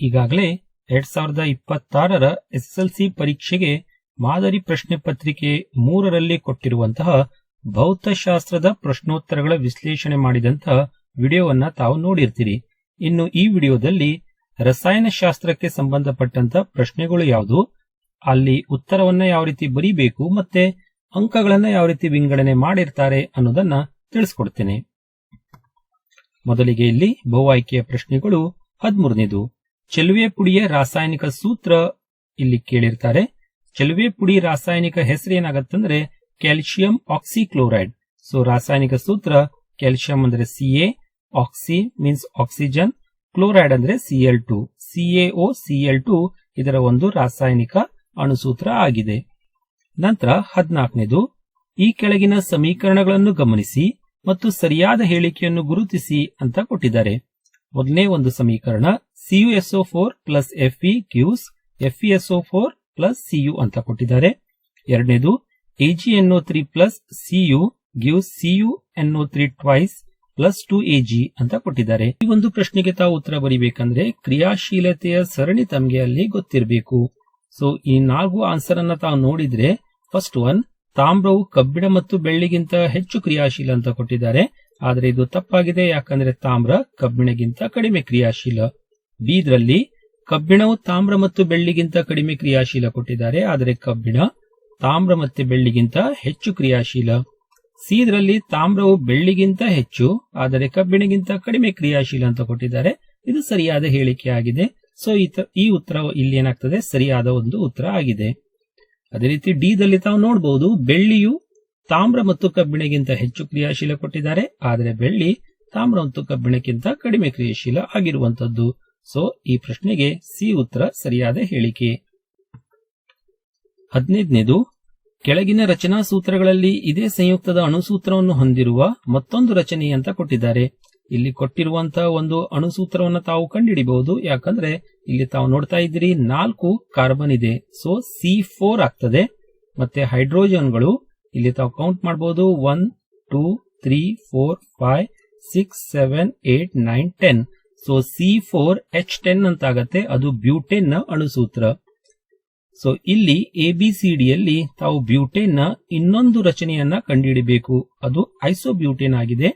ಈಗಾಗಲೇ 2026ರ ಎಸ್ಎಸ್ಎಲ್ಸಿ ಪರೀಕ್ಷೆಗೆ ಮಾದರಿ ಪ್ರಶ್ನೆ ಪತ್ರಿಕೆ 3ರಲ್ಲಿ ಕೊಟ್ಟಿರುವಂತಹ ಭೌತಶಾಸ್ತ್ರದ ಪ್ರಶ್ನೋತ್ತರಗಳ ವಿಶ್ಲೇಷಣೆ ಮಾಡಿದಂತಹ ವಿಡಿಯೋವನ್ನ ತಾವು ನೋಡಿರ್ತೀರಿ. ಇನ್ನು ಈ ವಿಡಿಯೋದಲ್ಲಿ ರಸಾಯನಶಾಸ್ತ್ರಕ್ಕೆ ಸಂಬಂಧಪಟ್ಟಂತ ಪ್ರಶ್ನೆಗಳು ಯಾವುದು, ಅಲ್ಲಿ ಉತ್ತರವನ್ನ ಯಾವ ರೀತಿ ಬರೀಬೇಕು ಮತ್ತೆ ಅಂಕಗಳನ್ನ ಯಾವ ರೀತಿ ವಿಂಗಡಣೆ ಮಾಡಿರ್ತಾರೆ ಅನ್ನೋದನ್ನ ತಿಳಿಸ್ಕೊಡ್ತೇನೆ. ಮೊದಲಿಗೆ ಇಲ್ಲಿ ಬಹು ಆಯ್ಕೆಯ ಪ್ರಶ್ನೆಗಳು 13ನೇದು ಚೆಲುವೆ ಪುಡಿಯ ರಾಸಾಯನಿಕ ಸೂತ್ರ ಇಲ್ಲಿ ಕೇಳಿರ್ತಾರೆ. ಚೆಲುವೆ ಪುಡಿ ರಾಸಾಯನಿಕ ಹೆಸರು ಏನಾಗತ್ತಂದ್ರೆ ಕ್ಯಾಲ್ಸಿಯಂ ಆಕ್ಸಿಕ್ಲೋರೈಡ್. ಸೊ ರಾಸಾಯನಿಕ ಸೂತ್ರ ಕ್ಯಾಲ್ಸಿಯಂ ಅಂದ್ರೆ Ca, oxy means oxygen, chloride ಅಂದ್ರೆ Cl2, CaOCl2 ಇದರ ಒಂದು ರಾಸಾಯನಿಕ ಅಣುಸೂತ್ರ ಆಗಿದೆ. ನಂತರ 14ನೇದು ಈ ಕೆಳಗಿನ ಸಮೀಕರಣಗಳನ್ನು ಗಮನಿಸಿ ಮತ್ತು ಸರಿಯಾದ ಹೇಳಿಕೆಯನ್ನು ಗುರುತಿಸಿ ಅಂತ ಕೊಟ್ಟಿದ್ದಾರೆ. ಮೊದಲನೇ ಒಂದು ಸಮೀಕರಣ CuSO4 plus Fe gives FeSO4 plus Cu ಅಂತ ಕೊಟ್ಟಿದ್ದಾರೆ. ಎರಡನೇದು AgNO3 plus Cu gives CuNO3 twice plus 2Ag ಅಂತ ಕೊಟ್ಟಿದ್ದಾರೆ. ಈ ಒಂದು ಪ್ರಶ್ನೆಗೆ ತಾವು ಉತ್ತರ ಬರೀಬೇಕಂದ್ರೆ ಕ್ರಿಯಾಶೀಲತೆಯ ಸರಣಿ ತಮಗೆ ಅಲ್ಲಿ ಗೊತ್ತಿರಬೇಕು. ಸೊ ಈ 4 ಆನ್ಸರ್ ಅನ್ನ ತಾವು ನೋಡಿದ್ರೆ ಫಸ್ಟ್ ಒನ್ ತಾಮ್ರವು ಕಬ್ಬಿಣ ಮತ್ತು ಬೆಳ್ಳಿಗಿಂತ ಹೆಚ್ಚು ಕ್ರಿಯಾಶೀಲ ಅಂತ ಕೊಟ್ಟಿದ್ದಾರೆ. ಆದ್ರೆ ಇದು ತಪ್ಪಾಗಿದೆ, ಯಾಕಂದ್ರೆ ತಾಮ್ರ ಕಬ್ಬಿಣಗಿಂತ ಕಡಿಮೆ ಕ್ರಿಯಾಶೀಲ. ಬಿ ದ್ರಲ್ಲಿ ಕಬ್ಬಿಣವು ತಾಮ್ರ ಮತ್ತು ಬೆಳ್ಳಿಗಿಂತ ಕಡಿಮೆ ಕ್ರಿಯಾಶೀಲ ಕೊಟ್ಟಿದ್ದಾರೆ, ಆದರೆ ಕಬ್ಬಿಣ ತಾಮ್ರ ಮತ್ತು ಬೆಳ್ಳಿಗಿಂತ ಹೆಚ್ಚು ಕ್ರಿಯಾಶೀಲ. ಸಿ ದ್ರಲ್ಲಿ ತಾಮ್ರವು ಬೆಳ್ಳಿಗಿಂತ ಹೆಚ್ಚು ಆದರೆ ಕಬ್ಬಿಣಗಿಂತ ಕಡಿಮೆ ಕ್ರಿಯಾಶೀಲ ಅಂತ ಕೊಟ್ಟಿದ್ದಾರೆ. ಇದು ಸರಿಯಾದ ಹೇಳಿಕೆ ಆಗಿದೆ. ಸೊ ಈ ಉತ್ತರ ಇಲ್ಲಿ ಏನಾಗ್ತದೆ, ಸರಿಯಾದ ಒಂದು ಉತ್ತರ ಆಗಿದೆ. ಅದೇ ರೀತಿ ಡಿ ದಲ್ಲಿ ತಾವು ನೋಡಬಹುದು, ಬೆಳ್ಳಿಯು ತಾಮ್ರ ಮತ್ತು ಕಬ್ಬಿಣಗಿಂತ ಹೆಚ್ಚು ಕ್ರಿಯಾಶೀಲ ಕೊಟ್ಟಿದ್ದಾರೆ, ಆದರೆ ಬೆಳ್ಳಿ ತಾಮ್ರ ಮತ್ತು ಕಬ್ಬಿಣಕ್ಕಿಂತ ಕಡಿಮೆ ಕ್ರಿಯಾಶೀಲ ಆಗಿರುವಂತದ್ದು. ಸೊ ಈ ಪ್ರಶ್ನೆಗೆ ಸಿ ಉತ್ತರ ಸರಿಯಾದ ಹೇಳಿಕೆ. 15ನೇದು ಕೆಳಗಿನ ರಚನಾ ಸೂತ್ರಗಳಲ್ಲಿ ಇದೇ ಸಂಯುಕ್ತದ ಅಣುಸೂತ್ರವನ್ನು ಹೊಂದಿರುವ ಮತ್ತೊಂದು ರಚನೆ ಅಂತ ಕೊಟ್ಟಿದ್ದಾರೆ. ಇಲ್ಲಿ ಕೊಟ್ಟಿರುವಂತಹ ಒಂದು ಅಣುಸೂತ್ರವನ್ನು ತಾವು ಕಂಡುಹಿಡಿಯಬಹುದು, ಯಾಕಂದ್ರೆ ಇಲ್ಲಿ ತಾವು ನೋಡ್ತಾ ಇದ್ದೀರಿ 4 ಕಾರ್ಬನ್ ಇದೆ. ಸೊ C4 ಆಗ್ತದೆ. ಮತ್ತೆ ಹೈಡ್ರೋಜನ್ಗಳು ಇಲ್ಲಿ ತಾವು ಕೌಂಟ್ ಮಾಡಬಹುದು 1 2 3 4 5 6 7 8 9 10. ಸೊ C4H10 ಅಂತ ಆಗತ್ತೆ, ಅದು ಬ್ಯೂಟೇನ್ ನ ಅಣುಸೂತ್ರ. ಸೊ ಇಲ್ಲಿ ABCDಯಲ್ಲಿ ತಾವು ಬ್ಯೂಟೇನ್ ನ ಇನ್ನೊಂದು ರಚನೆಯನ್ನ ಕಂಡುಹಿಡಿಬೇಕು, ಅದು ಐಸೋಬ್ಯೂಟೇನ್ ಆಗಿದೆ.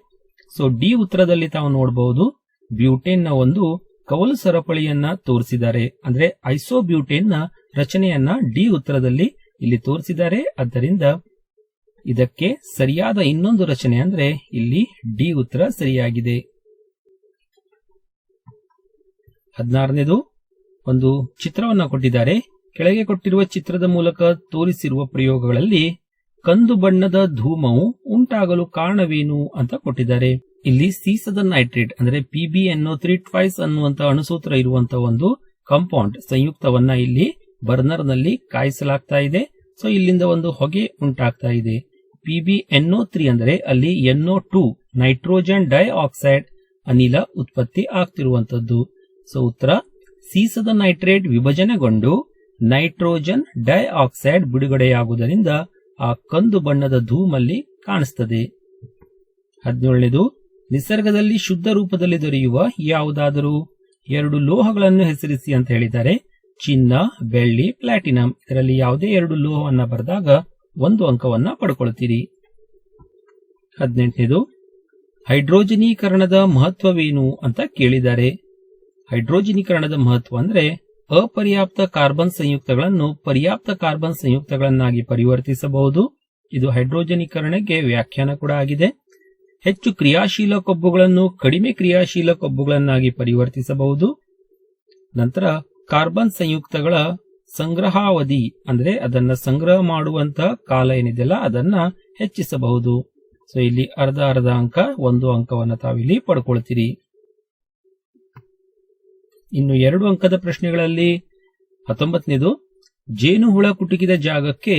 ಸೊ ಡಿ ಉತ್ತರದಲ್ಲಿ ತಾವು ನೋಡಬಹುದು, ಬ್ಯೂಟೇನ್ ನ ಒಂದು ಕವಲು ಸರಪಳಿಯನ್ನ ತೋರಿಸಿದ್ದಾರೆ, ಅಂದ್ರೆ ಐಸೋಬ್ಯೂಟೇನ್ ನ ರಚನೆಯನ್ನ ಡಿ ಉತ್ತರದಲ್ಲಿ ಇಲ್ಲಿ ತೋರಿಸಿದ್ದಾರೆ. ಆದ್ದರಿಂದ ಇದಕ್ಕೆ ಸರಿಯಾದ ಇನ್ನೊಂದು ರಚನೆ ಅಂದ್ರೆ ಇಲ್ಲಿ ಡಿ ಉತ್ತರ ಸರಿಯಾಗಿದೆ. 16ನೇದು ಒಂದು ಚಿತ್ರವನ್ನ ಕೊಟ್ಟಿದ್ದಾರೆ. ಕೆಳಗೆ ಕೊಟ್ಟಿರುವ ಚಿತ್ರದ ಮೂಲಕ ತೋರಿಸಿರುವ ಪ್ರಯೋಗಗಳಲ್ಲಿ ಕಂದು ಬಣ್ಣದ ಧೂಮವು ಉಂಟಾಗಲು ಕಾರಣವೇನು ಅಂತ ಕೊಟ್ಟಿದ್ದಾರೆ. ಇಲ್ಲಿ ಸೀಸದ ನೈಟ್ರೇಟ್ ಅಂದ್ರೆ PbNO3 ಟ್ವೈಸ್ ಅನ್ನುವಂತ ಅಣುಸೂತ್ರ ಇರುವಂತಹ ಒಂದು ಕಾಂಪೌಂಡ್ ಸಂಯುಕ್ತವನ್ನ ಇಲ್ಲಿ ಬರ್ನರ್ ನಲ್ಲಿ ಕಾಯಿಸಲಾಗ್ತಾ ಇದೆ. ಸೊ ಇಲ್ಲಿಂದ ಒಂದು ಹೊಗೆ ಉಂಟಾಗ್ತಾ ಇದೆ. PbNO3 ಅಂದ್ರೆ ಅಲ್ಲಿ NO2 ನೈಟ್ರೋಜನ್ ಡೈಆಕ್ಸೈಡ್ ಅನಿಲ ಉತ್ಪತ್ತಿ ಆಗ್ತಿರುವಂತದ್ದು. ಸೊ ಉತ್ತರ ಸೀಸದ ನೈಟ್ರೇಟ್ ವಿಭಜನೆಗೊಂಡು ನೈಟ್ರೋಜನ್ ಡೈಆಕ್ಸೈಡ್ ಬಿಡುಗಡೆಯಾಗುವುದರಿಂದ ಆ ಕಂದು ಬಣ್ಣದ ಧೂಮಲ್ಲಿ ಕಾಣಿಸ್ತದೆ. 17ನೇದು ನಿಸರ್ಗದಲ್ಲಿ ಶುದ್ಧ ರೂಪದಲ್ಲಿ ದೊರೆಯುವ ಯಾವುದಾದರೂ 2 ಲೋಹಗಳನ್ನು ಹೆಸರಿಸಿ ಅಂತ ಹೇಳಿದ್ದಾರೆ. ಚಿನ್ನ, ಬೆಳ್ಳಿ, ಪ್ಲಾಟಿನಂ. ಇದರಲ್ಲಿ ಯಾವುದೇ 2 ಲೋಹವನ್ನ ಬರೆದಾಗ 1 ಅಂಕವನ್ನ ಪಡ್ಕೊಳ್ತೀರಿ. 18ನೇದು ಹೈಡ್ರೋಜನೀಕರಣದ ಮಹತ್ವವೇನು ಅಂತ ಕೇಳಿದ್ದಾರೆ. ಹೈಡ್ರೋಜನೀಕರಣದ ಮಹತ್ವ ಅಂದ್ರೆ ಅಪರ್ಯಾಪ್ತ ಕಾರ್ಬನ್ ಸಂಯುಕ್ತಗಳನ್ನು ಪರ್ಯಾಪ್ತ ಕಾರ್ಬನ್ ಸಂಯುಕ್ತಗಳನ್ನಾಗಿ ಪರಿವರ್ತಿಸಬಹುದು. ಇದು ಹೈಡ್ರೋಜನೀಕರಣಕ್ಕೆ ವ್ಯಾಖ್ಯಾನ ಕೂಡ ಆಗಿದೆ. ಹೆಚ್ಚು ಕ್ರಿಯಾಶೀಲ ಕೊಬ್ಬುಗಳನ್ನು ಕಡಿಮೆ ಕ್ರಿಯಾಶೀಲ ಕೊಬ್ಬುಗಳನ್ನಾಗಿ ಪರಿವರ್ತಿಸಬಹುದು. ನಂತರ ಕಾರ್ಬನ್ ಸಂಯುಕ್ತಗಳ ಸಂಗ್ರಹಾವಧಿ ಅಂದ್ರೆ ಅದನ್ನ ಸಂಗ್ರಹ ಮಾಡುವಂತಹ ಕಾಲ ಏನಿದೆಯಲ್ಲ ಅದನ್ನ ಹೆಚ್ಚಿಸಬಹುದು. ಸೊ ಇಲ್ಲಿ ಅರ್ಧ ಅಂಕ 1 ಅಂಕವನ್ನ ತಾವಿಲ್ಲಿ ಪಡ್ಕೊಳ್ತೀರಿ. ಇನ್ನು 2 ಅಂಕದ ಪ್ರಶ್ನೆಗಳಲ್ಲಿ 19ನೇದು ಜೇನುಹುಳ ಕುಟುಕಿದ ಜಾಗಕ್ಕೆ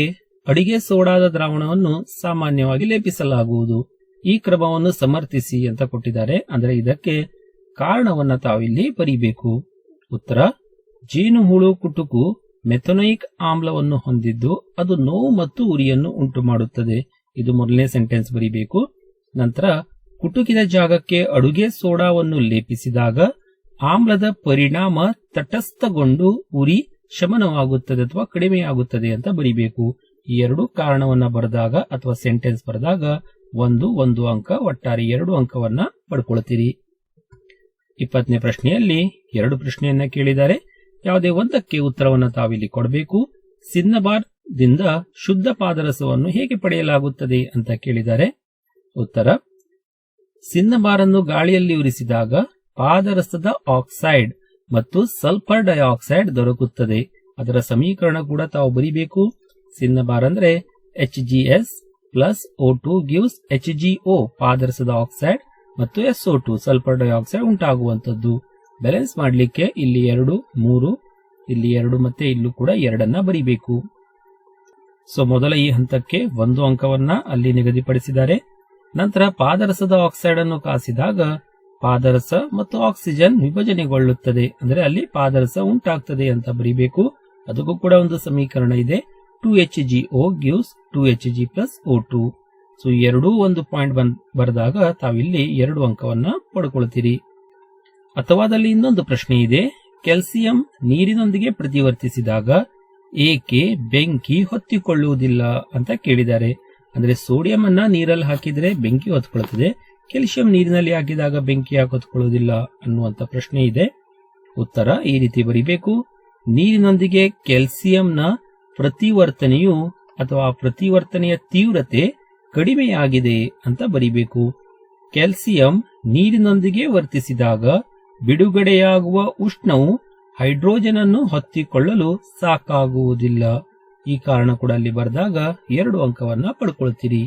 ಅಡಿಗೆ ಸೋಡಾದ ದ್ರಾವಣವನ್ನು ಸಾಮಾನ್ಯವಾಗಿ ಲೇಪಿಸಲಾಗುವುದು. ಈ ಕ್ರಮವನ್ನು ಸಮರ್ಥಿಸಿ ಅಂತ ಕೊಟ್ಟಿದ್ದಾರೆ. ಅಂದ್ರೆ ಇದಕ್ಕೆ ಕಾರಣವನ್ನ ತಾವಿಲ್ಲಿ ಬರೀಬೇಕು. ಉತ್ತರ ಜೇನುಹುಳು ಕುಟುಕು ಮೆಥನೋಯಿಕ್ ಆಮ್ಲವನ್ನು ಹೊಂದಿದ್ದು ಅದು ನೋವು ಮತ್ತು ಉರಿಯನ್ನು ಉಂಟು ಮಾಡುತ್ತದೆ. ಇದು ಮೊದಲನೇ ಸೆಂಟೆನ್ಸ್ ಬರೀಬೇಕು. ನಂತರ ಕುಟುಕಿದ ಜಾಗಕ್ಕೆ ಅಡುಗೆ ಸೋಡಾವನ್ನು ಲೇಪಿಸಿದಾಗ ಆಮ್ಲದ ಪರಿಣಾಮ ತಟಸ್ಥಗೊಂಡು ಉರಿ ಶಮನವಾಗುತ್ತದೆ ಅಥವಾ ಕಡಿಮೆಯಾಗುತ್ತದೆ ಅಂತ ಬರಿಬೇಕು. ಈ ಎರಡು ಕಾರಣವನ್ನ ಬರೆದಾಗ ಅಥವಾ ಸೆಂಟೆನ್ಸ್ ಬರೆದಾಗ ಒಂದು ಅಂಕ, ಒಟ್ಟಾರೆ 2 ಅಂಕವನ್ನ ಪಡ್ಕೊಳ್ತೀರಿ. 20ನೇ ಪ್ರಶ್ನೆಯಲ್ಲಿ 2 ಪ್ರಶ್ನೆಯನ್ನ ಕೇಳಿದ್ದಾರೆ. ಯಾವುದೇ ಒಂದಕ್ಕೆ ಉತ್ತರವನ್ನ ತಾವಿಲ್ಲಿ ಕೊಡಬೇಕು. ಸಿನ್ನಬಾರ್ ದಿಂದ ಶುದ್ಧ ಪಾದರಸವನ್ನು ಹೇಗೆ ಪಡೆಯಲಾಗುತ್ತದೆ ಅಂತ ಕೇಳಿದ್ದಾರೆ. ಉತ್ತರ: ಸಿನ್ನಬಾರ್ ಅನ್ನು ಗಾಳಿಯಲ್ಲಿ ಉರಿಸಿದಾಗ ಪಾದರಸದ ಆಕ್ಸೈಡ್ ಮತ್ತು ಸಲ್ಫರ್ ಡೈಆಕ್ಸೈಡ್ ದೊರಕುತ್ತದೆ. ಅದರ ಸಮೀಕರಣ ಕೂಡ ತಾವು ಬರೀಬೇಕು. ಸಿನ್ನಬಾರ್ ಅಂದ್ರೆ HgS plus O2 gives HgO ಪಾದರಸದ ಆಕ್ಸೈಡ್ ಮತ್ತು SO2 ಸಲ್ಫರ್ ಡೈಆಕ್ಸೈಡ್ ಉಂಟಾಗುವಂತದ್ದು. ಬ್ಯಾಲೆನ್ಸ್ ಮಾಡಲಿಕ್ಕೆ ಇಲ್ಲಿ 2, 3, ಇಲ್ಲಿ 2 ಮತ್ತೆ ಇಲ್ಲೂ ಕೂಡ 2 ಬರೀಬೇಕು. ಸೊ ಮೊದಲ ಈ ಹಂತಕ್ಕೆ 1 ಅಂಕವನ್ನ ಅಲ್ಲಿ ನಿಗದಿಪಡಿಸಿದ್ದಾರೆ. ನಂತರ ಪಾದರಸದ ಆಕ್ಸೈಡ್ ಅನ್ನು ಕಾಸಿದಾಗ ಪಾದರಸ ಮತ್ತು ಆಕ್ಸಿಜನ್ ವಿಭಜನೆಗೊಳ್ಳುತ್ತದೆ, ಅಂದ್ರೆ ಅಲ್ಲಿ ಪಾದರಸ ಉಂಟಾಗ್ತದೆ ಅಂತ ಬರೀಬೇಕು. ಅದಕ್ಕೂ ಕೂಡ ಒಂದು ಸಮೀಕರಣ ಇದೆ. 2HgO gives 2Hg plus O2. So ಎರಡೂ ಒಂದು ಪಾಯಿಂಟ್ ಬರೆದಾಗ ತಾವಿಲ್ಲಿ 2 ಅಂಕವನ್ನ ಪಡ್ಕೊಳ್ತೀರಿ. ಅಥವಾದಲ್ಲಿ ಇನ್ನೊಂದು ಪ್ರಶ್ನೆ ಇದೆ. ಕ್ಯಾಲ್ಸಿಯಂ ನೀರಿನೊಂದಿಗೆ ಪ್ರತಿವರ್ತಿಸಿದಾಗ ಏಕೆ ಬೆಂಕಿ ಹೊತ್ತಿಕೊಳ್ಳುವುದಿಲ್ಲ ಅಂತ ಕೇಳಿದ್ದಾರೆ. ಅಂದ್ರೆ ಸೋಡಿಯಂ ಅನ್ನ ನೀರಲ್ಲಿ ಹಾಕಿದ್ರೆ ಬೆಂಕಿ ಹೊತ್ಕೊಳ್ತದೆ, ಕ್ಯಾಲ್ಸಿಯಂ ನೀರಿನಲ್ಲಿ ಹಾಕಿದಾಗ ಬೆಂಕಿ ಯಾಕೆ ಹೊತ್ಕೊಳ್ಳುವುದಿಲ್ಲ ಅನ್ನುವಂತ ಪ್ರಶ್ನೆ ಇದೆ. ಉತ್ತರ ಈ ರೀತಿ ಬರಿಬೇಕು. ನೀರಿನೊಂದಿಗೆ ಕ್ಯಾಲ್ಸಿಯಂನ ಪ್ರತಿವರ್ತನೆಯು ಅಥವಾ ಪ್ರತಿವರ್ತನೆಯ ತೀವ್ರತೆ ಕಡಿಮೆಯಾಗಿದೆ ಅಂತ ಬರಿಬೇಕು. ಕ್ಯಾಲ್ಸಿಯಂ ನೀರಿನೊಂದಿಗೆ ವರ್ತಿಸಿದಾಗ ಬಿಡುಗಡೆಯಾಗುವ ಉಷ್ಣವು ಹೈಡ್ರೋಜನ್ ಅನ್ನು ಹೊತ್ತಿಕೊಳ್ಳಲು ಸಾಕಾಗುವುದಿಲ್ಲ. ಈ ಕಾರಣ ಕೂಡ ಅಲ್ಲಿ ಬರೆದಾಗ 2 ಅಂಕವನ್ನ ಪಡ್ಕೊಳ್ತೀರಿ.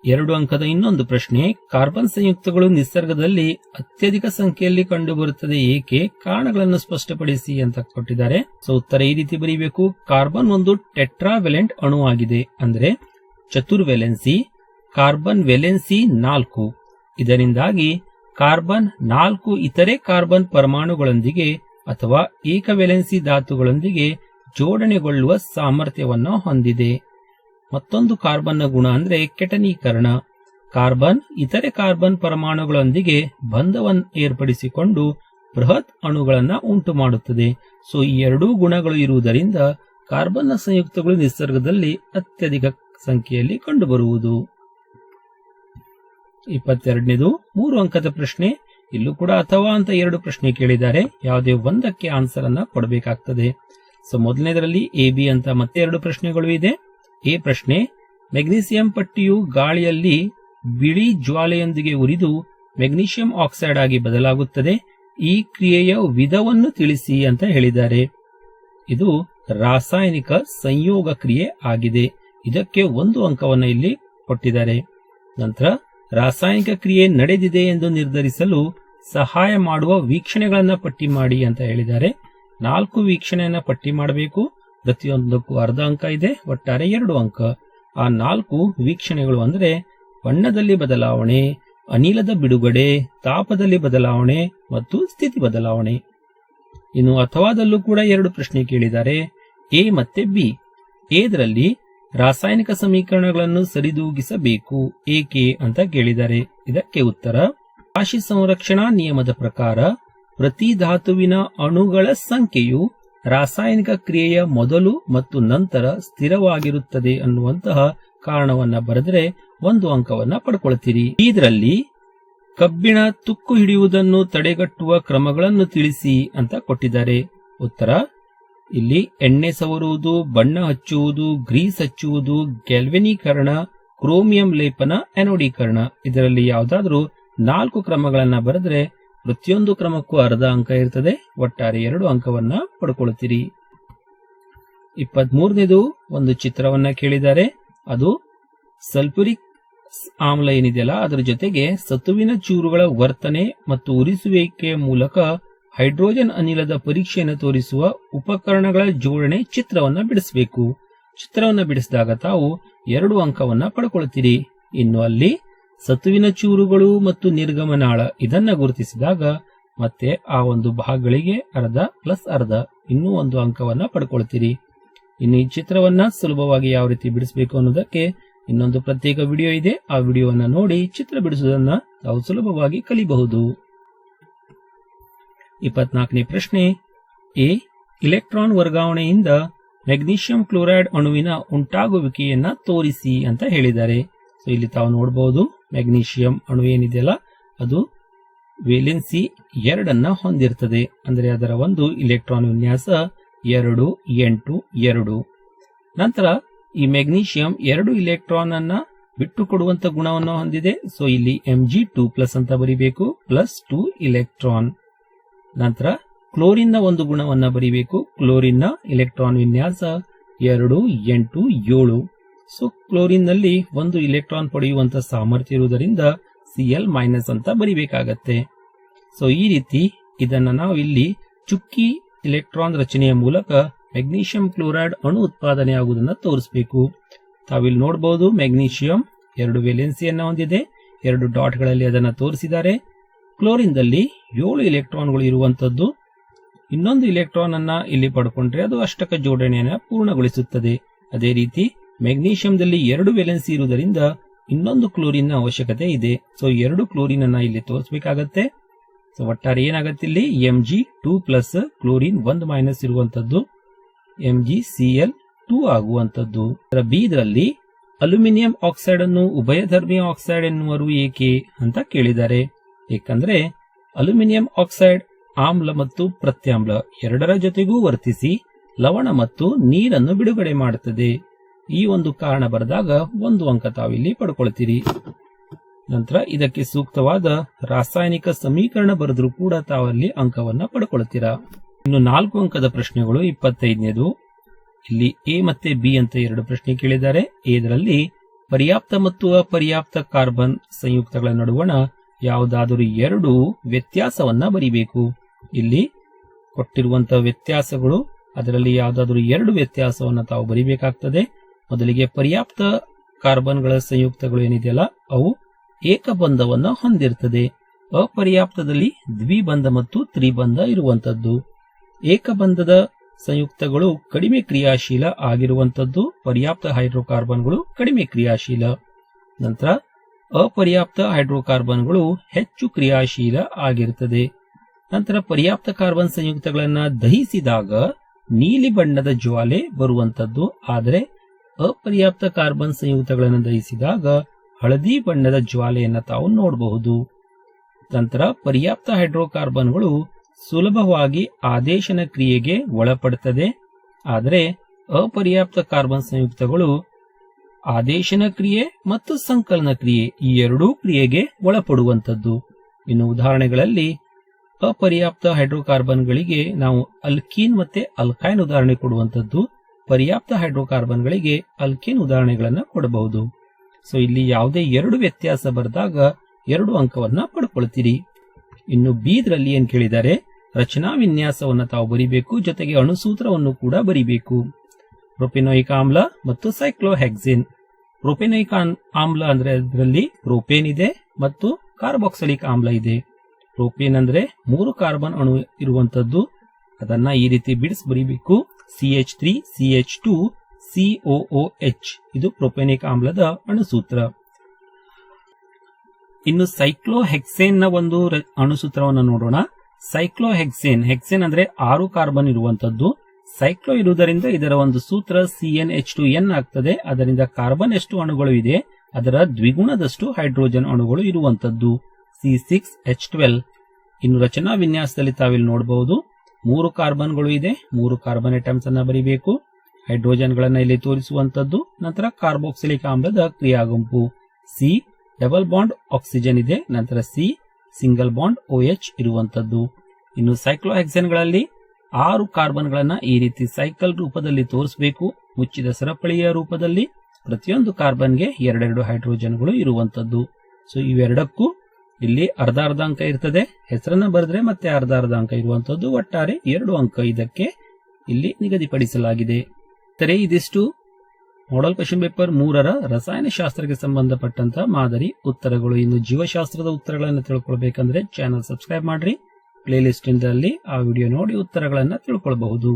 2 ಅಂಕದ ಇನ್ನೊಂದು ಪ್ರಶ್ನೆ. ಕಾರ್ಬನ್ ಸಂಯುಕ್ತಗಳು ನಿಸರ್ಗದಲ್ಲಿ ಅತ್ಯಧಿಕ ಸಂಖ್ಯೆಯಲ್ಲಿ ಕಂಡುಬರುತ್ತದೆ ಏಕೆ? ಕಾರಣಗಳನ್ನು ಸ್ಪಷ್ಟಪಡಿಸಿ ಅಂತ ಕೊಟ್ಟಿದ್ದಾರೆ. ಸೊ ಉತ್ತರ ಈ ರೀತಿ ಬರೀಬೇಕು. ಕಾರ್ಬನ್ ಒಂದು ಟೆಟ್ರಾವೆಲೆಂಟ್ ಅಣುವಾಗಿದೆ, ಅಂದ್ರೆ ಚತುರ್ವೆಲೆನ್ಸಿ. Carbon valency 4. ಇದರಿಂದಾಗಿ ಕಾರ್ಬನ್ 4 ಇತರೆ ಕಾರ್ಬನ್ ಪರಮಾಣುಗಳೊಂದಿಗೆ ಅಥವಾ ಏಕವೆಲೆನ್ಸಿ ಧಾತುಗಳೊಂದಿಗೆ ಜೋಡಣೆಗೊಳ್ಳುವ ಸಾಮರ್ಥ್ಯವನ್ನು ಹೊಂದಿದೆ. ಮತ್ತೊಂದು ಕಾರ್ಬನ್ನ ಗುಣ ಅಂದ್ರೆ ಕೆಟನೀಕರಣ. ಕಾರ್ಬನ್ ಇತರೆ ಕಾರ್ಬನ್ ಪರಮಾಣುಗಳೊಂದಿಗೆ ಬಂಧವನ್ನು ಏರ್ಪಡಿಸಿಕೊಂಡು ಬೃಹತ್ ಅಣುಗಳನ್ನ ಉಂಟು ಮಾಡುತ್ತದೆ. ಸೊ ಈ 2 ಗುಣಗಳು ಇರುವುದರಿಂದ ಕಾರ್ಬನ್ನ ಸಂಯುಕ್ತಗಳು ನಿಸರ್ಗದಲ್ಲಿ ಅತ್ಯಧಿಕ ಸಂಖ್ಯೆಯಲ್ಲಿ ಕಂಡುಬರುವುದು. 22ನೇದು 3 ಅಂಕದ ಪ್ರಶ್ನೆ. ಇಲ್ಲೂ ಕೂಡ ಅಥವಾ ಅಂತ 2 ಪ್ರಶ್ನೆ ಕೇಳಿದ್ದಾರೆ. ಯಾವುದೇ ಒಂದಕ್ಕೆ ಆನ್ಸರ್ ಅನ್ನ ಕೊಡಬೇಕಾಗ್ತದೆ. ಸೊ ಮೊದಲನೇದರಲ್ಲಿ AB ಅಂತ ಮತ್ತೆ 2 ಪ್ರಶ್ನೆಗಳು ಇದೆ. ಎ ಪ್ರಶ್ನೆ. ಮೆಗ್ನೀಸಿಯಂ ಪಟ್ಟಿಯು ಗಾಳಿಯಲ್ಲಿ ಬಿಳಿ ಜ್ವಾಲೆಯೊಂದಿಗೆ ಉರಿದು ಮೆಗ್ನೀಷಿಯಂ ಆಕ್ಸೈಡ್ ಆಗಿ ಬದಲಾಗುತ್ತದೆ. ಈ ಕ್ರಿಯೆಯ ವಿಧವನ್ನು ತಿಳಿಸಿ ಅಂತ ಹೇಳಿದ್ದಾರೆ. ಇದು ರಾಸಾಯನಿಕ ಸಂಯೋಗ ಕ್ರಿಯೆ ಆಗಿದೆ. ಇದಕ್ಕೆ 1 ಅಂಕವನ್ನು ಇಲ್ಲಿ ಕೊಟ್ಟಿದ್ದಾರೆ. ನಂತರ ರಾಸಾಯನಿಕ ಕ್ರಿಯೆ ನಡೆದಿದೆ ಎಂದು ನಿರ್ಧರಿಸಲು ಸಹಾಯ ಮಾಡುವ ವೀಕ್ಷಣೆಗಳನ್ನ ಪಟ್ಟಿ ಮಾಡಿ ಅಂತ ಹೇಳಿದ್ದಾರೆ. 4 ವೀಕ್ಷಣೆಯನ್ನ ಪಟ್ಟಿ ಮಾಡಬೇಕು. ಪ್ರತಿಯೊಂದಕ್ಕೂ ಅರ್ಧ ಅಂಕ ಇದೆ, ಒಟ್ಟಾರೆ 2 ಅಂಕ. ಆ 4 ವೀಕ್ಷಣೆಗಳು ಅಂದ್ರೆ ಬಣ್ಣದಲ್ಲಿ ಬದಲಾವಣೆ, ಅನಿಲದ ಬಿಡುಗಡೆ, ತಾಪದಲ್ಲಿ ಬದಲಾವಣೆ ಮತ್ತು ಸ್ಥಿತಿ ಬದಲಾವಣೆ. ಇನ್ನು ಅಥವಾದಲ್ಲೂ ಕೂಡ 2 ಪ್ರಶ್ನೆ ಕೇಳಿದ್ದಾರೆ. ಎ ಮತ್ತೆ ಬಿ. ಎದರಲ್ಲಿ ರಾಸಾಯನಿಕ ಸಮೀಕರಣಗಳನ್ನು ಸರಿದೂಗಿಸಬೇಕು ಏಕೆ ಅಂತ ಕೇಳಿದ್ದಾರೆ. ಇದಕ್ಕೆ ಉತ್ತರ: ರಾಶಿ ಸಂರಕ್ಷಣಾ ನಿಯಮದ ಪ್ರಕಾರ ಪ್ರತಿ ಧಾತುವಿನ ಅಣುಗಳ ಸಂಖ್ಯೆಯು ರಾಸಾಯನಿಕ ಕ್ರಿಯೆಯ ಮೊದಲು ಮತ್ತು ನಂತರ ಸ್ಥಿರವಾಗಿರುತ್ತದೆ ಅನ್ನುವಂತಹ ಕಾರಣವನ್ನ ಬರೆದರೆ 1 ಅಂಕವನ್ನ ಪಡ್ಕೊಳ್ತೀರಿ. ಇದರಲ್ಲಿ ಕಬ್ಬಿಣ ತುಕ್ಕು ಹಿಡಿಯುವುದನ್ನು ತಡೆಗಟ್ಟುವ ಕ್ರಮಗಳನ್ನು ತಿಳಿಸಿ ಅಂತ ಕೊಟ್ಟಿದ್ದಾರೆ. ಉತ್ತರ: ಇಲ್ಲಿ ಎಣ್ಣೆ ಸವರುವುದು, ಬಣ್ಣ ಹಚ್ಚುವುದು, ಗ್ರೀಸ್ ಹಚ್ಚುವುದು, ಗ್ಯಾಲ್ವೆನೀಕರಣ, ಕ್ರೋಮಿಯಂ ಲೇಪನ, ಅನೋಡೀಕರಣ. ಇದರಲ್ಲಿ ಯಾವುದಾದ್ರೂ 4 ಕ್ರಮಗಳನ್ನ ಬರೆದ್ರೆ ಪ್ರತಿಯೊಂದು ಕ್ರಮಕ್ಕೂ ಅರ್ಧ ಅಂಕ ಇರ್ತದೆ, ಒಟ್ಟಾರೆ 2 ಅಂಕವನ್ನ ಪಡ್ಕೊಳ್ತೀರಿ. 23ನೇದು ಒಂದು ಚಿತ್ರವನ್ನ ಕೇಳಿದ್ದಾರೆ. ಅದು ಸಲ್ಫ್ಯೂರಿಕ್ ಆಮ್ಲ ಏನಿದೆಯಲ್ಲ ಅದರ ಜೊತೆಗೆ ಸತುವಿನ ಚೂರುಗಳ ವರ್ತನೆ ಮತ್ತು ಉರಿಸುವಿಕೆಯ ಮೂಲಕ ಹೈಡ್ರೋಜನ್ ಅನಿಲದ ಪರೀಕ್ಷೆಯನ್ನು ತೋರಿಸುವ ಉಪಕರಣಗಳ ಜೋಡಣೆ ಚಿತ್ರವನ್ನ ಬಿಡಿಸಬೇಕು. ಚಿತ್ರವನ್ನ ಬಿಡಿಸಿದಾಗ ತಾವು 2 ಅಂಕವನ್ನ ಪಡ್ಕೊಳ್ತೀರಿ. ಇನ್ನು ಅಲ್ಲಿ ಸತುವಿನ ಚೂರುಗಳು ಮತ್ತು ನಿರ್ಗಮನಾಳ ಇದನ್ನ ಗುರುತಿಸಿದಾಗ ಮತ್ತೆ ಆ ಒಂದು ಭಾಗಗಳಿಗೆ ಅರ್ಧ ಪ್ಲಸ್ ಅರ್ಧ ಇನ್ನೂ 1 ಅಂಕವನ್ನ ಪಡ್ಕೊಳ್ತೀರಿ. ಇನ್ನು ಈ ಚಿತ್ರವನ್ನ ಸುಲಭವಾಗಿ ಯಾವ ರೀತಿ ಬಿಡಿಸಬೇಕು ಅನ್ನೋದಕ್ಕೆ ಇನ್ನೊಂದು ಪ್ರತ್ಯೇಕ ವಿಡಿಯೋ ಇದೆ. ಆ ವಿಡಿಯೋವನ್ನ ನೋಡಿ ಚಿತ್ರ ಬಿಡಿಸುವುದನ್ನ ತಾವು ಸುಲಭವಾಗಿ ಕಲಿಬಹುದು. 24ನೇ ಪ್ರಶ್ನೆ. ಎ. ಇಲೆಕ್ಟ್ರಾನ್ ವರ್ಗಾವಣೆಯಿಂದ ಮೆಗ್ನೀಷಿಯಂ ಕ್ಲೋರೈಡ್ ಅಣುವಿನ ಉಂಟಾಗುವಿಕೆಯನ್ನ ತೋರಿಸಿ ಅಂತ ಹೇಳಿದ್ದಾರೆ. ಸೊ ಇಲ್ಲಿ ತಾವು ನೋಡಬಹುದು ಮೆಗ್ನೀಷಿಯಂ ಅಣು ಏನಿದೆಯಲ್ಲ ಅದು ವೇಲೆನ್ಸಿ 2 ಹೊಂದಿರ್ತದೆ. ಅಂದರೆ ಅದರ ಒಂದು ಇಲೆಕ್ಟ್ರಾನ್ ವಿನ್ಯಾಸ 2 8 2. ನಂತರ ಈ ಮೆಗ್ನೀಷಿಯಂ 2 ಇಲೆಕ್ಟ್ರಾನ್ ಅನ್ನ ಬಿಟ್ಟು ಕೊಡುವಂತ ಗುಣವನ್ನು ಹೊಂದಿದೆ. ಸೊ ಇಲ್ಲಿ Mg2+ ಅಂತ ಬರಿಬೇಕು, +2 ಇಲೆಕ್ಟ್ರಾನ್. ನಂತರ ಕ್ಲೋರಿನ್ ನ ಒಂದು ಗುಣವನ್ನ ಬರಿಬೇಕು. ಕ್ಲೋರಿನ್ ನ ಇಲೆಕ್ಟ್ರಾನ್ ವಿನ್ಯಾಸ 2 8 7. ಸೊ ಕ್ಲೋರಿನ್ ನಲ್ಲಿ ಒಂದು ಇಲೆಕ್ಟ್ರಾನ್ ಪಡೆಯುವಂತ ಸಾಮರ್ಥ್ಯ ಇರುವುದರಿಂದ Cl- ಅಂತ ಬರಿಬೇಕಾಗತ್ತೆ. ಸೊ ಈ ರೀತಿ ಇದನ್ನ ನಾವು ಇಲ್ಲಿ ಚುಕ್ಕಿ ಇಲೆಕ್ಟ್ರಾನ್ ರಚನೆಯ ಮೂಲಕ ಮೆಗ್ನೀಷಿಯಂ ಕ್ಲೋರೈಡ್ ಅಣು ಉತ್ಪಾದನೆ ಆಗುವುದನ್ನು ತೋರಿಸಬೇಕು. ತಾವಿಲ್ಲಿ ನೋಡಬಹುದು ಮೆಗ್ನೀಷಿಯಂ 2 ವೇಲೆನ್ಸಿಯನ್ನ ಹೊಂದಿದೆ, 2 ಡಾಟ್ಗಳಲ್ಲಿ ಅದನ್ನು ತೋರಿಸಿದ್ದಾರೆ. ಕ್ಲೋರಿನ್ ದಲ್ಲಿ 7 ಇಲೆಕ್ಟ್ರಾನ್ಗಳು ಇರುವಂತದ್ದು. ಇನ್ನೊಂದು ಇಲೆಕ್ಟ್ರಾನ್ ಅನ್ನ ಇಲ್ಲಿ ಪಡ್ಕೊಂಡ್ರೆ ಅದು ಅಷ್ಟಕ ಜೋಡಣೆಯನ್ನು ಪೂರ್ಣಗೊಳಿಸುತ್ತದೆ. ಅದೇ ರೀತಿ ಮೆಗ್ನೀಷಿಯಂದಲ್ಲಿ 2 ವೇಲೆನ್ಸಿ ಇರುವುದರಿಂದ ಇನ್ನೊಂದು ಕ್ಲೋರಿನ್ ನ ಅವಶ್ಯಕತೆ ಇದೆ. ಸೊ 2 ಕ್ಲೋರಿನ್ ಅನ್ನ ಇಲ್ಲಿ ತೋರಿಸಬೇಕಾಗತ್ತೆ. ಸೊ ಒಟ್ಟಾರೆ ಏನಾಗತ್ತೆ ಇಲ್ಲಿ Mg2+ ಕ್ಲೋರಿನ್ 1- ಇರುವಂತದ್ದು MgCl2 ಆಗುವಂತದ್ದು. ಬಿ ಇದರಲ್ಲಿ ಅಲ್ಯೂಮಿನಿಯಂ ಆಕ್ಸೈಡ್ ಅನ್ನು ಉಭಯಧರ್ಮಿ ಆಕ್ಸೈಡ್ ಎನ್ನುವರು ಏಕೆ ಅಂತ ಕೇಳಿದ್ದಾರೆ. ಏಕೆಂದ್ರೆ ಅಲ್ಯೂಮಿನಿಯಂ ಆಕ್ಸೈಡ್ ಆಮ್ಲ ಮತ್ತು ಪ್ರತ್ಯಾಮ್ಲ ಎರಡರ ಜೊತೆಗೂ ವರ್ತಿಸಿ ಲವಣ ಮತ್ತು ನೀರನ್ನು ಬಿಡುಗಡೆ ಮಾಡುತ್ತದೆ. ಈ ಒಂದು ಕಾರಣ ಬರೆದಾಗ 1 ಅಂಕ ತಾವಿಲ್ಲಿ ಪಡ್ಕೊಳ್ತೀರಿ. ನಂತರ ಇದಕ್ಕೆ ಸೂಕ್ತವಾದ ರಾಸಾಯನಿಕ ಸಮೀಕರಣ ಬರೆದ್ರೂ ಕೂಡ ತಾವಲ್ಲಿ ಅಂಕವನ್ನ ಪಡ್ಕೊಳ್ತೀರಾ. ಇನ್ನು 4 ಅಂಕದ ಪ್ರಶ್ನೆಗಳು 25ನೇದು. ಇಲ್ಲಿ ಎ ಮತ್ತೆ ಬಿ ಅಂತ 2 ಪ್ರಶ್ನೆ ಕೇಳಿದ್ದಾರೆ. ಇದರಲ್ಲಿ ಪರ್ಯಾಪ್ತ ಮತ್ತು ಅಪರ್ಯಾಪ್ತ ಕಾರ್ಬನ್ ಸಂಯುಕ್ತಗಳ ನಡುವಣ ಯಾವುದಾದರೂ 2 ವ್ಯತ್ಯಾಸವನ್ನ ಬರಿಬೇಕು. ಇಲ್ಲಿ ಕೊಟ್ಟಿರುವಂತಹ ವ್ಯತ್ಯಾಸಗಳು, ಅದರಲ್ಲಿ ಯಾವುದಾದರೂ 2 ವ್ಯತ್ಯಾಸವನ್ನ ತಾವು ಬರಿಬೇಕಾಗ್ತದೆ. ಮೊದಲಿಗೆ ಪರ್ಯಾಪ್ತ ಕಾರ್ಬನ್ಗಳ ಸಂಯುಕ್ತಗಳು ಏನಿದೆಯಲ್ಲ ಅವು ಏಕಬಂಧವನ್ನ ಹೊಂದಿರ್ತದೆ. ಅಪರ್ಯಾಪ್ತದಲ್ಲಿ ದ್ವಿಬಂಧ ಮತ್ತು ತ್ರಿಬಂಧ ಇರುವಂತದ್ದು. ಏಕಬಂಧದ ಸಂಯುಕ್ತಗಳು ಕಡಿಮೆ ಕ್ರಿಯಾಶೀಲ ಆಗಿರುವಂತದ್ದು, ಪರ್ಯಾಪ್ತ ಹೈಡ್ರೋಕಾರ್ಬನ್ಗಳು ಕಡಿಮೆ ಕ್ರಿಯಾಶೀಲ. ನಂತರ ಅಪರ್ಯಾಪ್ತ ಹೈಡ್ರೋಕಾರ್ಬನ್ಗಳು ಹೆಚ್ಚು ಕ್ರಿಯಾಶೀಲ ಆಗಿರುತ್ತದೆ. ನಂತರ ಪರ್ಯಾಪ್ತ ಕಾರ್ಬನ್ ಸಂಯುಕ್ತಗಳನ್ನ ದಹಿಸಿದಾಗ ನೀಲಿ ಬಣ್ಣದ ಜ್ವಾಲೆ ಬರುವಂತದ್ದು, ಆದರೆ ಅಪರ್ಯಾಪ್ತ ಕಾರ್ಬನ್ ಸಂಯುಕ್ತಗಳನ್ನು ದಹಿಸಿದಾಗ ಹಳದಿ ಬಣ್ಣದ ಜ್ವಾಲೆಯನ್ನ ತಾವು ನೋಡಬಹುದು. ನಂತರ ಪರ್ಯಾಪ್ತ ಹೈಡ್ರೋಕಾರ್ಬನ್ಗಳು ಸುಲಭವಾಗಿ ಆದೇಶನ ಕ್ರಿಯೆಗೆ ಒಳಪಡುತ್ತದೆ, ಆದರೆ ಅಪರ್ಯಾಪ್ತ ಕಾರ್ಬನ್ ಸಂಯುಕ್ತಗಳು ಆದೇಶನ ಕ್ರಿಯೆ ಮತ್ತು ಸಂಕಲನ ಕ್ರಿಯೆ ಈ ಎರಡೂ ಕ್ರಿಯೆಗೆ ಒಳಪಡುವಂತದ್ದು. ಇನ್ನು ಉದಾಹರಣೆಗಳಲ್ಲಿ ಅಪರ್ಯಾಪ್ತ ಹೈಡ್ರೋಕಾರ್ಬನ್ಗಳಿಗೆ ನಾವು ಅಲ್ಕೀನ್ ಮತ್ತೆ ಅಲ್ಕೈನ್ ಉದಾಹರಣೆ ಕೊಡುವಂತದ್ದು, ಪರ್ಯಾಪ್ತ ಹೈಡ್ರೋಕಾರ್ಬನ್ಗಳಿಗೆ ಅಲ್ಕೇನ್ ಉದಾಹರಣೆಗಳನ್ನು ಕೊಡಬಹುದು. ಸೊ ಇಲ್ಲಿ ಯಾವುದೇ 2 ವ್ಯತ್ಯಾಸ ಬರೆದಾಗ 2 ಅಂಕವನ್ನ ಪಡ್ಕೊಳ್ತೀರಿ. ಇನ್ನು ಬಿ ಇದರಲ್ಲಿ ಏನ್ ಕೇಳಿದ್ದಾರೆ, ರಚನಾ ವಿನ್ಯಾಸವನ್ನ ತಾವು ಬರಿಬೇಕು, ಜೊತೆಗೆ ಅಣುಸೂತ್ರವನ್ನು ಕೂಡ ಬರಿಬೇಕು. ಪ್ರೊಪೆನೋಯಿಕ್ ಆಮ್ಲ ಮತ್ತು ಸೈಕ್ಲೋಹೆಕ್ಸೇನ್. ಪ್ರೊಪೆನೋಯಿಕ್ ಆಮ್ಲ ಅಂದ್ರೆ ಅದರಲ್ಲಿ ಪ್ರೋಪೇನ್ ಇದೆ ಮತ್ತು ಕಾರ್ಬಾಕ್ಸಿಲಿಕ್ ಆಮ್ಲ ಇದೆ. ಪ್ರೋಪೇನ್ ಅಂದ್ರೆ 3 ಕಾರ್ಬನ್ ಅಣು ಇರುವಂತದ್ದು, ಅದನ್ನ ಈ ರೀತಿ ಬಿಡಿಸಿ ಬರಿಬೇಕು. CH3 CH2 COOH ಇದು ಪ್ರೊಪೆನಿಕ್ ಆಮ್ಲದ ಅಣುಸೂತ್ರ. ಇನ್ನು ಸೈಕ್ಲೋಹೆಕ್ಸೇನ್ ನ ಒಂದು ಅಣುಸೂತ್ರವನ್ನು ನೋಡೋಣ. ಸೈಕ್ಲೋಹೆಕ್ಸೇನ್, ಹೆಕ್ಸೇನ್ ಅಂದ್ರೆ 6 ಕಾರ್ಬನ್ ಇರುವಂತದ್ದು. ಸೈಕ್ಲೋ ಇರುವುದರಿಂದ ಇದರ ಒಂದು ಸೂತ್ರ CnH2n ಆಗ್ತದೆ. ಅದರಿಂದ ಕಾರ್ಬನ್ ಎಷ್ಟು ಅಣುಗಳು ಇದೆ ಅದರ ದ್ವಿಗುಣದಷ್ಟು ಹೈಡ್ರೋಜನ್ ಅಣುಗಳು ಇರುವಂತದ್ದು, C6H12. ಇನ್ನು ರಚನಾ ವಿನ್ಯಾಸದಲ್ಲಿ ತಾವಿಲ್ಲಿ ನೋಡಬಹುದು 3 ಕಾರ್ಬನ್ಗಳು ಇದೆ, 3 ಕಾರ್ಬನ್ ಐಟಮ್ಸ್ ಅನ್ನ ಬರಿಬೇಕು. ಹೈಡ್ರೋಜನ್ ಗಳನ್ನ ಇಲ್ಲಿ ತೋರಿಸುವಂತದ್ದು. ನಂತರ ಕಾರ್ಬಾಕ್ಸಿಲಿಕ್ ಆಮ್ಲದ ಕ್ರಿಯಾ ಗುಂಪು C ಡಬಲ್ ಬಾಂಡ್ ಆಕ್ಸಿಜನ್ ಇದೆ, ನಂತರ C ಸಿಂಗಲ್ ಬಾಂಡ್ OH ಇರುವಂತದ್ದು. ಇನ್ನು ಸೈಕ್ಲೋಹೆಕ್ಸೇನ್ ಗಳಲ್ಲಿ 6 ಕಾರ್ಬನ್ ಗಳನ್ನ ಈ ರೀತಿ ಸೈಕಲ್ ರೂಪದಲ್ಲಿ ತೋರಿಸಬೇಕು. ಮುಚ್ಚಿದ ಸರಪಳಿಯ ರೂಪದಲ್ಲಿ ಪ್ರತಿಯೊಂದು ಕಾರ್ಬನ್ಗೆ 2 ಹೈಡ್ರೋಜನ್ಗಳು ಇರುವಂತದ್ದು. ಸೊ ಇವೆರಡಕ್ಕೂ ಇಲ್ಲಿ ಅರ್ಧ ಅಂಕ ಇರ್ತದೆ. ಹೆಸರನ್ನ ಬರೆದ್ರೆ ಮತ್ತೆ ಅರ್ಧ ಅಂಕ ಇರುವಂತದ್ದು. ಒಟ್ಟಾರೆ 2 ಅಂಕ ಇದಕ್ಕೆ ಇಲ್ಲಿ ನಿಗದಿಪಡಿಸಲಾಗಿದೆ. ಸರಿ, ಇದಿಷ್ಟು ಮಾಡೆಲ್ ಕ್ವೆಶ್ಚನ್ ಪೇಪರ್ 3ರ ರಸಾಯನಶಾಸ್ತ್ರಕ್ಕೆ ಸಂಬಂಧಪಟ್ಟಂತಹ ಮಾದರಿ ಉತ್ತರಗಳು. ಇನ್ನು ಜೀವಶಾಸ್ತ್ರದ ಉತ್ತರಗಳನ್ನು ತಿಳ್ಕೊಳ್ಬೇಕಂದ್ರೆ ಚಾನಲ್ ಸಬ್ಸ್ಕ್ರೈಬ್ ಮಾಡ್ರಿ. ಪ್ಲೇ ಲಿಸ್ಟ್ ಇಂದಲ್ಲಿ ಆ ವಿಡಿಯೋ ನೋಡಿ ಉತ್ತರಗಳನ್ನು ತಿಳ್ಕೊಳ್ಬಹುದು.